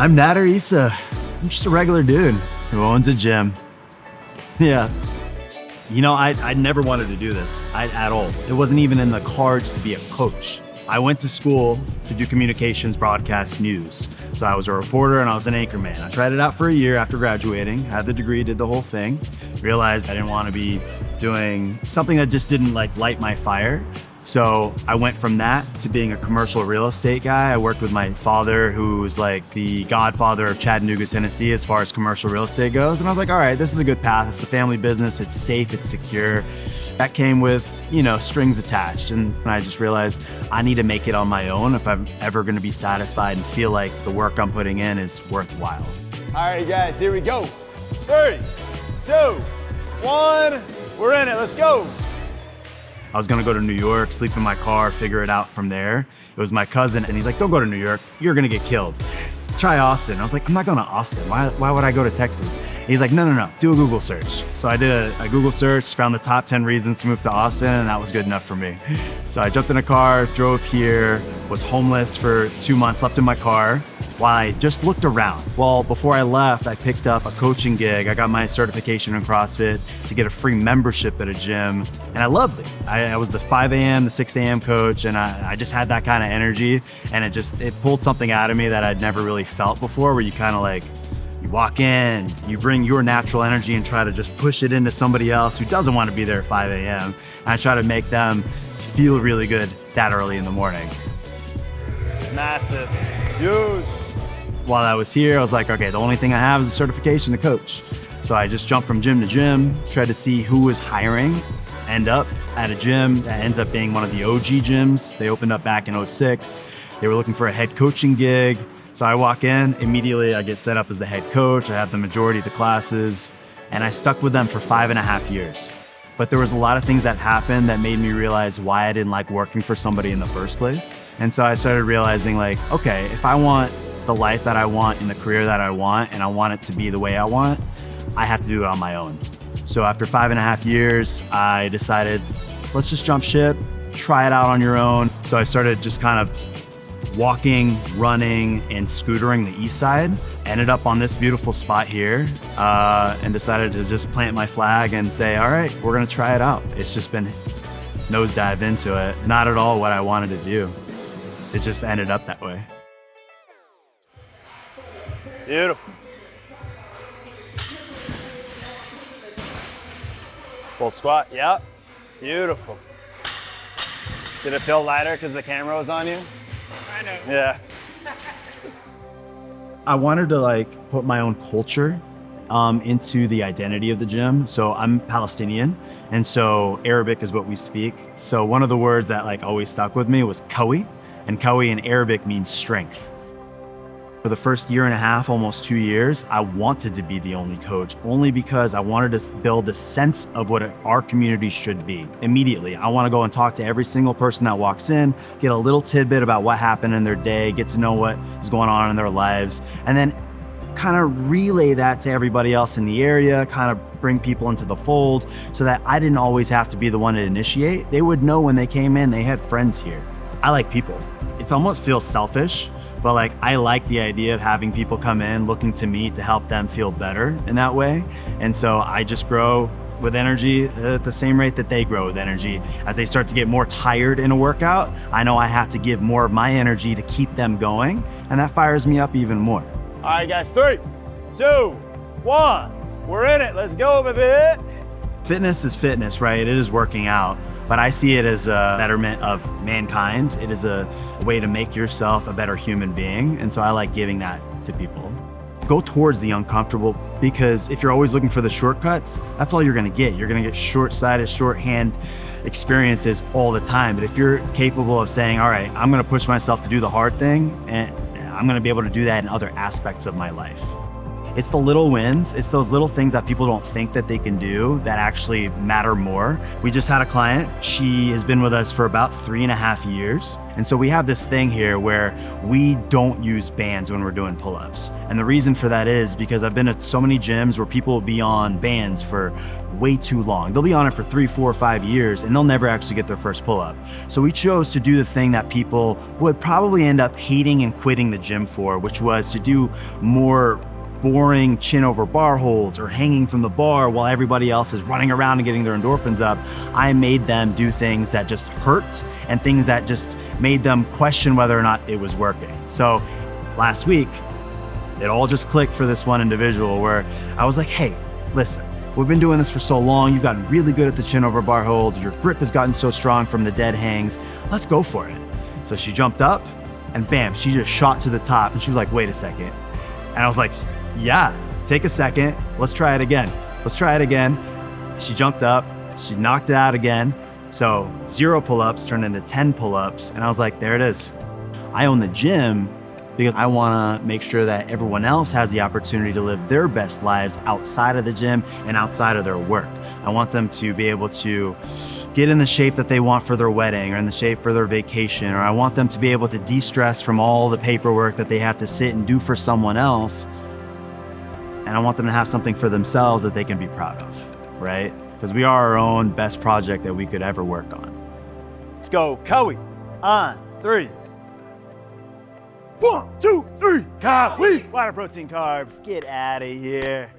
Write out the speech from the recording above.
I'm Nader Issa. I'm just a regular dude who owns a gym. Yeah. You know, I never wanted to do this at all. It wasn't even in the cards to be a coach. I went to school to do communications, broadcast, news. So I was a reporter and I was an anchorman. I tried it out for a year after graduating, had the degree, did the whole thing, realized I didn't want to be doing something that just didn't like light my fire. So I went from that to being a commercial real estate guy. I worked with my father, who's like the godfather of Chattanooga, Tennessee, as far as commercial real estate goes. And I was like, all right, this is a good path. It's a family business. It's safe. It's secure. That came with, strings attached. And I just realized I need to make it on my own if I'm ever going to be satisfied and feel like the work I'm putting in is worthwhile. All right, guys, here we go. 3, 2, 1. We're in it. Let's go. I was gonna go to New York, sleep in my car, figure it out from there. It was my cousin, and he's like, don't go to New York, you're gonna get killed. Try Austin. I was like, I'm not going to Austin. Why would I go to Texas? He's like, no, do a Google search. So I did a Google search, found the top 10 reasons to move to Austin, and that was good enough for me. So I jumped in a car, drove here, was homeless for 2 months, slept in my car while I just looked around. Well, before I left, I picked up a coaching gig. I got my certification in CrossFit to get a free membership at a gym, and I loved it. I was the 5 a.m., the 6 a.m. coach, and I just had that kind of energy, and it pulled something out of me that I'd never really felt before, where you kind of like, you walk in, you bring your natural energy and try to just push it into somebody else who doesn't want to be there at 5 a.m. And I try to make them feel really good that early in the morning. Massive, huge. While I was here, I was like, okay, the only thing I have is a certification to coach. So I just jumped from gym to gym, tried to see who was hiring, end up at a gym that ends up being one of the OG gyms. They opened up back in 2006. They were looking for a head coaching gig. So I walk in, immediately I get set up as the head coach. I have the majority of the classes, and I stuck with them for 5.5 years. But there was a lot of things that happened that made me realize why I didn't like working for somebody in the first place. And so I started realizing, like, okay, if I want the life that I want in the career that I want, and I want it to be the way I want, I have to do it on my own. So after 5.5 years, I decided, let's just jump ship, try it out on your own. So I started just kind of walking, running, and scootering the east side. Ended up on this beautiful spot here, and decided to just plant my flag and say, all right, we're gonna try it out. It's just been nosedive into it. Not at all what I wanted to do. It just ended up that way. Beautiful. Full squat, yep. Beautiful. Did it feel lighter because the camera was on you? I know. Yeah. I wanted to put my own culture into the identity of the gym. So I'm Palestinian, and so Arabic is what we speak. So one of the words that always stuck with me was Kawi, and Kawi in Arabic means strength. For the first 1.5 years, almost 2 years, I wanted to be the only coach, only because I wanted to build a sense of what our community should be. Immediately, I want to go and talk to every single person that walks in, get a little tidbit about what happened in their day, get to know what is going on in their lives, and then kind of relay that to everybody else in the area, kind of bring people into the fold so that I didn't always have to be the one to initiate. They would know when they came in, they had friends here. I like people. It almost feels selfish, but I like the idea of having people come in looking to me to help them feel better in that way. And so I just grow with energy at the same rate that they grow with energy. As they start to get more tired in a workout, I know I have to give more of my energy to keep them going, and that fires me up even more. All right, guys, 3, 2, 1. We're in it. Let's go, baby. Fitness is fitness, right? It is working out, but I see it as a betterment of mankind. It is a way to make yourself a better human being, and so I like giving that to people. Go towards the uncomfortable, because if you're always looking for the shortcuts, that's all you're gonna get. You're gonna get short-sighted, shorthand experiences all the time. But if you're capable of saying, all right, I'm gonna push myself to do the hard thing, and I'm gonna be able to do that in other aspects of my life. It's the little wins. It's those little things that people don't think that they can do that actually matter more. We just had a client. She has been with us for about 3.5 years. And so we have this thing here where we don't use bands when we're doing pull-ups. And the reason for that is because I've been at so many gyms where people will be on bands for way too long. They'll be on it for 3, 4, 5 years and they'll never actually get their first pull-up. So we chose to do the thing that people would probably end up hating and quitting the gym for, which was to do more boring chin over bar holds or hanging from the bar while everybody else is running around and getting their endorphins up. I made them do things that just hurt and things that just made them question whether or not it was working. So last week, it all just clicked for this one individual where I was like, hey, listen, we've been doing this for so long. You've gotten really good at the chin over bar hold. Your grip has gotten so strong from the dead hangs. Let's go for it. So she jumped up and bam, she just shot to the top and she was like, wait a second. And I was like, yeah, take a second. Let's try it again. Let's try it again. She jumped up, she knocked it out again. So 0 pull-ups turned into 10 pull-ups. And I was like, there it is. I own the gym because I wanna make sure that everyone else has the opportunity to live their best lives outside of the gym and outside of their work. I want them to be able to get in the shape that they want for their wedding or in the shape for their vacation, or I want them to be able to de-stress from all the paperwork that they have to sit and do for someone else. And I want them to have something for themselves that they can be proud of, right? Because we are our own best project that we could ever work on. Let's go, Kawi, on 3. 1, 2, 3, Kawi. Water, protein, carbs, get out of here.